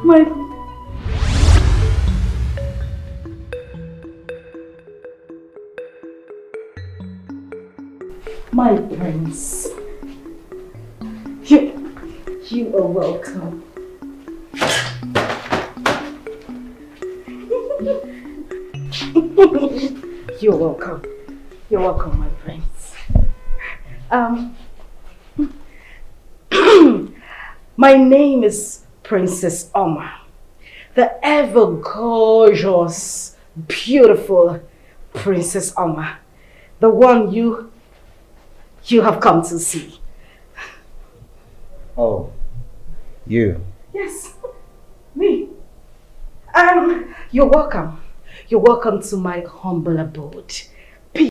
My prince. You are welcome. You're welcome. You're welcome, my prince. My name is Princess Oma, the ever gorgeous, beautiful Princess Oma, the one you have come to see. Oh, you? Yes, me. You're welcome. You're welcome to my humble abode.